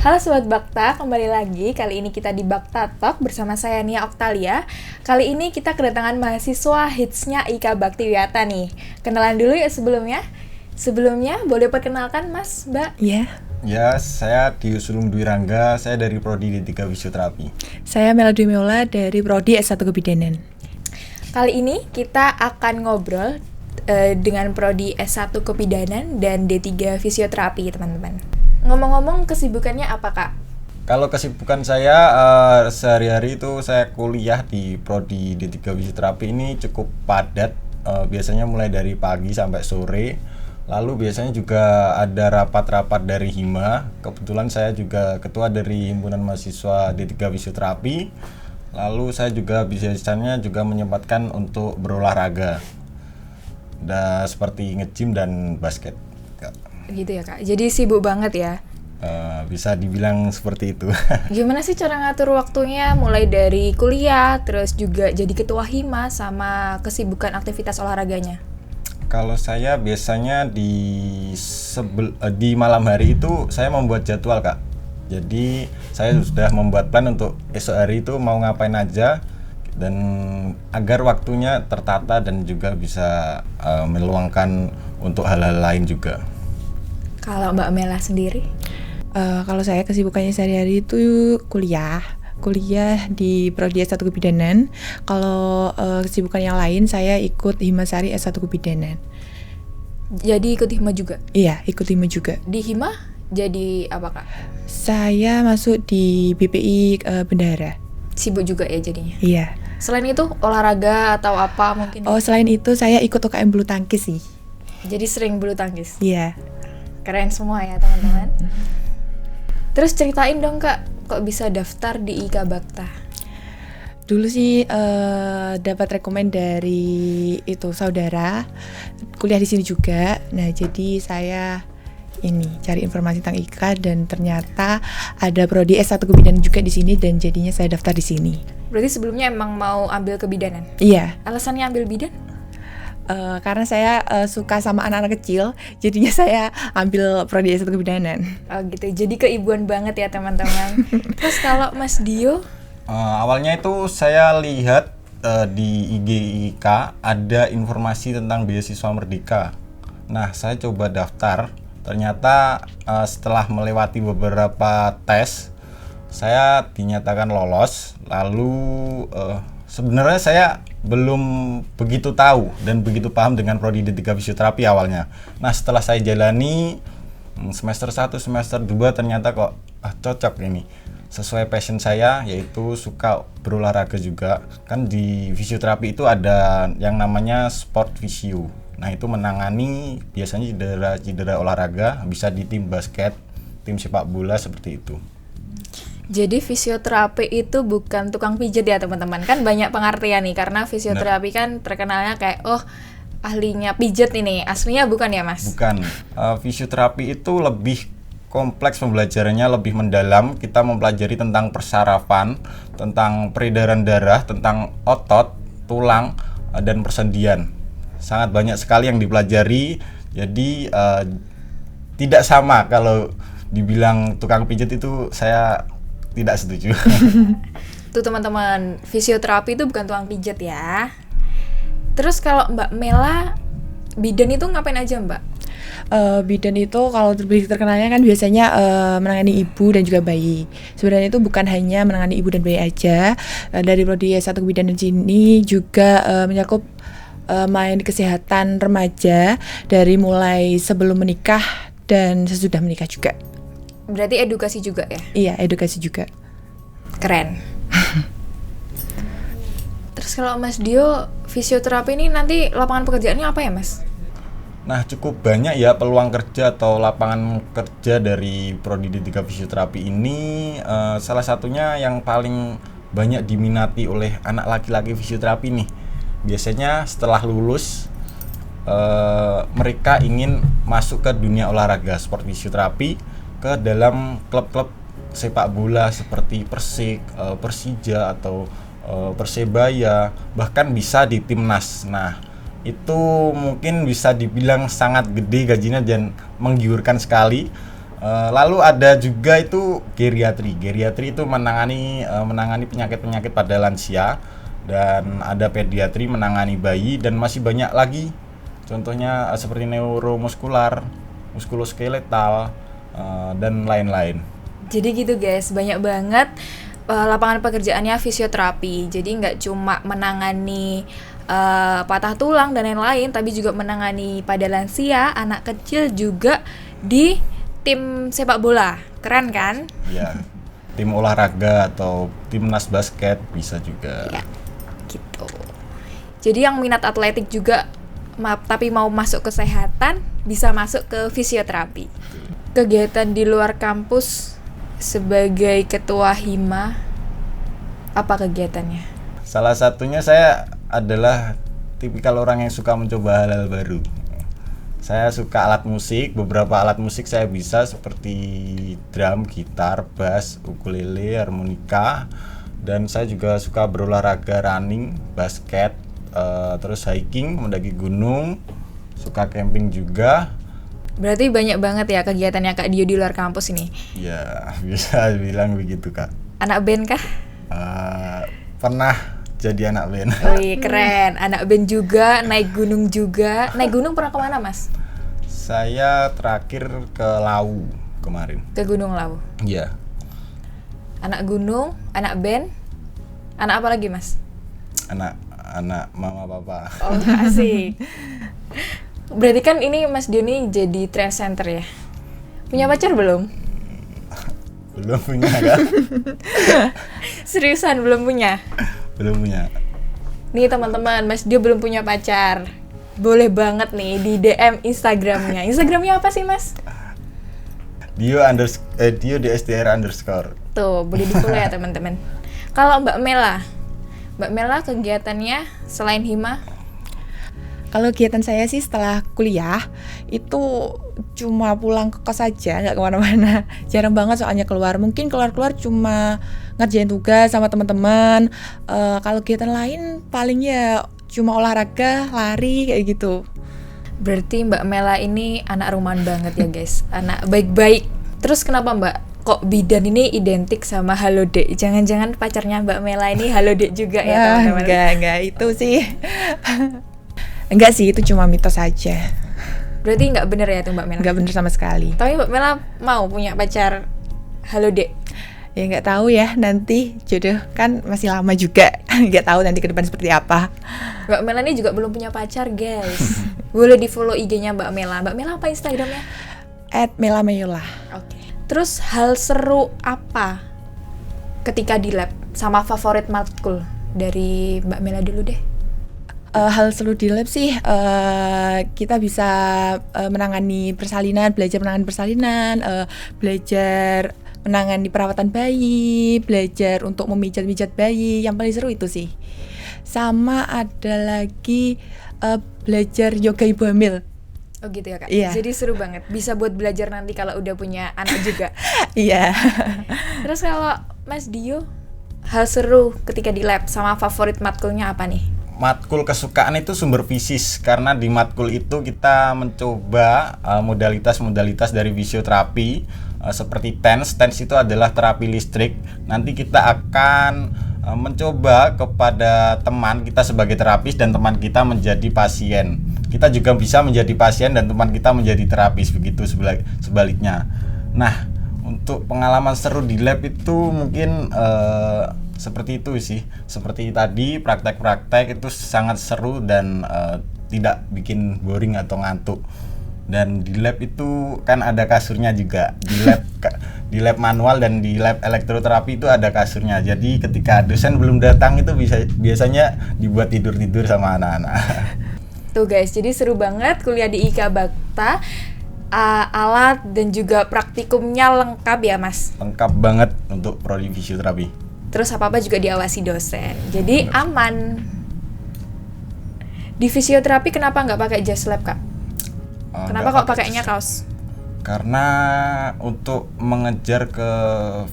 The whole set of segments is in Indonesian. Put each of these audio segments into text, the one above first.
Halo Sobat Bakta, kembali lagi. Kali ini kita di Bakta Talk bersama saya Nia Oktalia. Kali ini kita kedatangan mahasiswa hitsnya IKA Bakti Wiyata nih. Kenalan dulu ya sebelumnya. Sebelumnya boleh perkenalkan Mas, Mbak? Iya. Ya, saya Diusulung Dwi Rangga, saya dari Prodi D3 Fisioterapi. Saya Melody Meola dari Prodi S1 Kebidanan. Kali ini kita akan ngobrol dengan Prodi S1 Kebidanan dan D3 Fisioterapi, teman-teman. Ngomong-ngomong, kesibukannya apa, Kak? Kalau kesibukan saya sehari-hari itu saya kuliah di Prodi D3 Fisioterapi ini cukup padat. Biasanya mulai dari pagi sampai sore. Lalu biasanya juga ada rapat-rapat dari HIMA. Kebetulan saya juga ketua dari Himpunan Mahasiswa D3 Fisioterapi. Lalu saya juga biasanya juga menyempatkan untuk berolahraga. Dan seperti nge-gym dan basket. Gitu ya, Kak. Jadi sibuk banget ya. Bisa dibilang seperti itu. Gimana sih cara ngatur waktunya mulai dari kuliah, terus juga jadi ketua HIMA sama kesibukan aktivitas olahraganya? Kalau saya biasanya di malam hari itu saya membuat jadwal, Kak. Jadi saya sudah membuat plan untuk esok hari itu mau ngapain aja dan agar waktunya tertata dan juga bisa meluangkan untuk hal-hal lain juga. Kalau Mbak Mela sendiri? Kalau saya kesibukannya sehari-hari itu kuliah di Prodi S1 Kebidanan. Kalau kesibukan yang lain saya ikut Himasari S1 Kebidanan. Jadi ikut HIMA juga? Iya, ikut HIMA juga. Di HIMA jadi apa, Kak? Saya masuk di BPI Bendahara. Sibuk juga ya jadinya? Iya. Selain itu olahraga atau apa mungkin? Oh, selain itu saya ikut UKM bulu tangkis sih. Jadi sering bulu tangkis? Iya. Keren semua ya teman-teman. Terus ceritain dong, Kak, kok bisa daftar di IKA Bakta? Dulu sih dapat rekomen dari itu saudara kuliah di sini juga. Nah, jadi saya cari informasi tentang IKA dan ternyata ada prodi S1 Kebidanan juga di sini dan jadinya saya daftar di sini. Berarti sebelumnya emang mau ambil kebidanan? Iya. Alasannya ambil bidan? Karena saya suka sama anak-anak kecil, jadinya saya ambil prodi S1 Kebidanan. Oh gitu, jadi keibuan banget ya teman-teman. Terus kalau Mas Dio? Awalnya itu saya lihat di IG IKA ada informasi tentang beasiswa merdeka. Nah, saya coba daftar. Ternyata setelah melewati beberapa tes, saya dinyatakan lolos. Lalu sebenarnya saya belum begitu tahu dan begitu paham dengan Prodi D3 Fisioterapi awalnya. Nah, setelah saya jalani semester 1, semester 2 ternyata kok cocok ini. Sesuai passion saya, yaitu suka berolahraga juga. Kan di fisioterapi itu ada yang namanya sport fisio. Nah, itu menangani biasanya cedera olahraga, bisa di tim basket, tim sepak bola seperti itu. Jadi fisioterapi itu bukan tukang pijet ya teman-teman. Kan banyak pengertian nih, karena fisioterapi kan terkenalnya kayak ahlinya pijet ini. Aslinya bukan ya, Mas? Bukan. Fisioterapi itu lebih kompleks pembelajarannya, lebih mendalam. Kita mempelajari tentang persarafan, tentang peredaran darah, tentang otot, tulang, dan persendian. Sangat banyak sekali yang dipelajari. Jadi tidak sama kalau dibilang tukang pijet itu saya tidak setuju. Tuh teman-teman, fisioterapi itu bukan tukang pijet ya. Terus kalau Mbak Mela, bidan itu ngapain aja, Mbak? Bidan itu kalau lebih terkenalnya kan biasanya menangani ibu dan juga bayi. Sebenarnya itu bukan hanya menangani ibu dan bayi aja. Dari prodi S1 Kebidanan ini juga mencakup melayani kesehatan remaja dari mulai sebelum menikah dan sesudah menikah juga. Berarti edukasi juga ya? Iya, edukasi juga. Keren. Terus kalau Mas Dio, fisioterapi ini nanti lapangan pekerjaannya apa ya, Mas? Nah, cukup banyak ya peluang kerja atau lapangan kerja dari Prodi D3 Fisioterapi ini. Salah satunya yang paling banyak diminati oleh anak laki-laki fisioterapi nih. Biasanya setelah lulus, mereka ingin masuk ke dunia olahraga sport fisioterapi, ke dalam klub-klub sepak bola seperti Persik, Persija atau Persebaya, bahkan bisa di timnas. Nah, itu mungkin bisa dibilang sangat gede gajinya dan menggiurkan sekali. Lalu ada juga itu geriatri. Geriatri itu menangani penyakit-penyakit pada lansia, dan ada pediatri menangani bayi, dan masih banyak lagi. Contohnya seperti neuromuskular, muskuloskeletal, dan lain-lain. Jadi gitu guys, banyak banget lapangan pekerjaannya fisioterapi. Jadi nggak cuma menangani patah tulang dan lain-lain, tapi juga menangani pada lansia, anak kecil, juga di tim sepak bola. Keren kan? Ya, tim olahraga atau timnas basket bisa juga. Ya, gitu. Jadi yang minat atletik juga tapi mau masuk kesehatan bisa masuk ke fisioterapi. Kegiatan di luar kampus sebagai ketua hima, apa kegiatannya? Salah satunya saya adalah tipikal orang yang suka mencoba hal-hal baru. Saya suka alat musik, beberapa alat musik saya bisa seperti drum, gitar, bass, ukulele, harmonika, dan saya juga suka berolahraga running, basket, terus hiking, mendaki gunung, suka camping juga. Berarti banyak banget ya kegiatannya Kak Dio di luar kampus ini. Ya, bisa bilang begitu, Kak. Anak band kah? Pernah jadi anak band. Wih, keren. Anak band juga, naik gunung juga. Naik gunung pernah kemana, Mas? Saya terakhir ke Lawu kemarin. Ke Gunung Lawu. Iya. Anak gunung, anak band, anak apa lagi, Mas? Anak mama papa. Oh, asik. Berarti kan ini Mas Dio nih jadi trend center ya? Punya pacar belum? Belum punya, kan? Seriusan belum punya? Belum punya. Nih teman-teman, Mas Dio belum punya pacar. Boleh banget nih di DM Instagramnya. Instagramnya apa sih, Mas? Dio DSDR _. Tuh, boleh di-follow ya teman-teman. Kalau Mbak Mela kegiatannya selain hima? Kalau kegiatan saya sih setelah kuliah itu cuma pulang ke kos aja, nggak kemana-mana. Jarang banget soalnya keluar. Mungkin keluar cuma ngerjain tugas sama teman-teman. Kalau kegiatan lain paling ya cuma olahraga, lari kayak gitu. Berarti Mbak Mela ini anak rumahan banget ya guys, anak baik-baik. Terus kenapa Mbak kok bidan ini identik sama Halo Dek? Jangan-jangan pacarnya Mbak Mela ini Halo Dek juga ya teman-teman? Enggak itu sih. Enggak sih, itu cuma mitos aja. Berarti nggak bener ya tuh Mbak Mela? Enggak bener sama sekali. Tapi Mbak Mela mau punya pacar Halo Dek? Ya nggak tahu ya, nanti jodoh kan masih lama juga. Nggak tahu nanti ke depan seperti apa. Mbak Mela ini juga belum punya pacar guys. Boleh di follow IG-nya Mbak Mela. Mbak Mela apa Instagramnya? @melamayula. Oke. Terus hal seru apa ketika di lab sama favorit matkul dari Mbak Mela dulu deh? Hal seru di lab sih kita bisa menangani persalinan, belajar menangani persalinan, belajar menangani perawatan bayi, belajar untuk memijat-mijat bayi. Yang paling seru itu sih. Sama ada lagi belajar yoga ibu hamil. Oh gitu ya Kak? Iya. Jadi seru banget, bisa buat belajar nanti kalau udah punya anak juga. Iya. Terus kalau Mas Dio, hal seru ketika di lab sama favorit matkulnya apa nih? Matkul kesukaan itu sumber fisis, karena di matkul itu kita mencoba modalitas-modalitas dari fisioterapi seperti TENS. TENS itu adalah terapi listrik. Nanti kita akan mencoba kepada teman kita sebagai terapis dan teman kita menjadi pasien. Kita juga bisa menjadi pasien dan teman kita menjadi terapis, begitu sebaliknya. Nah, untuk pengalaman seru di lab itu mungkin seperti itu sih. Seperti tadi praktek-praktek itu sangat seru dan tidak bikin boring atau ngantuk. Dan di lab itu kan ada kasurnya juga. Di lab manual dan di lab elektroterapi itu ada kasurnya. Jadi ketika dosen belum datang itu biasanya dibuat tidur-tidur sama anak-anak. Tuh guys, jadi seru banget kuliah di IKA Bakta. Alat dan juga praktikumnya lengkap ya Mas? Lengkap banget untuk prodi fisioterapi. Terus apa-apa juga diawasi dosen. Jadi aman. Di fisioterapi kenapa nggak pakai jas lab, Kak? Kenapa kok pakainya kaos? Karena untuk mengejar ke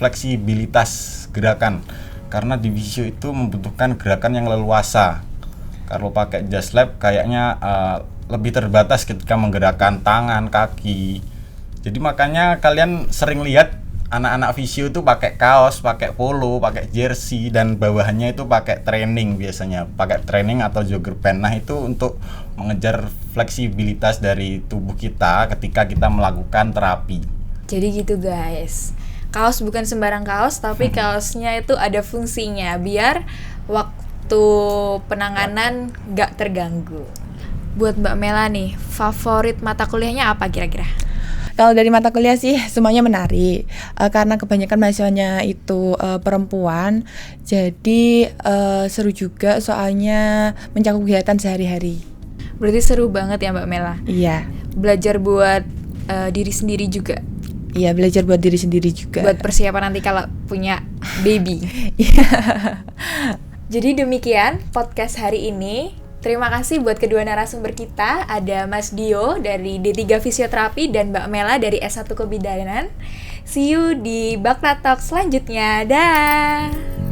fleksibilitas gerakan. Karena di fisio itu membutuhkan gerakan yang leluasa. Kalau pakai jas lab kayaknya lebih terbatas ketika menggerakkan tangan, kaki. Jadi makanya kalian sering lihat anak-anak visio itu pakai kaos, pakai polo, pakai jersey, dan bawahannya itu pakai training biasanya, pakai training atau jogger pant. Nah itu untuk mengejar fleksibilitas dari tubuh kita ketika kita melakukan terapi. Jadi gitu guys, kaos bukan sembarang kaos, tapi kaosnya itu ada fungsinya biar waktu penanganan gak terganggu. Buat Mbak Mela nih, favorit mata kuliahnya apa kira-kira? Kalau dari mata kuliah sih semuanya menarik, karena kebanyakan mahasiswanya itu perempuan, jadi seru juga soalnya mencakup kegiatan sehari-hari. Berarti seru banget ya Mbak Mela? Iya, Belajar buat diri sendiri juga, iya belajar buat diri sendiri juga. buat persiapan nanti kalau punya baby. Jadi demikian podcast hari ini. Terima kasih buat kedua narasumber kita. Ada Mas Dio dari D3 Fisioterapi dan Mbak Mela dari S1 Kebidanan. See you di Bakta Talk selanjutnya. Dah.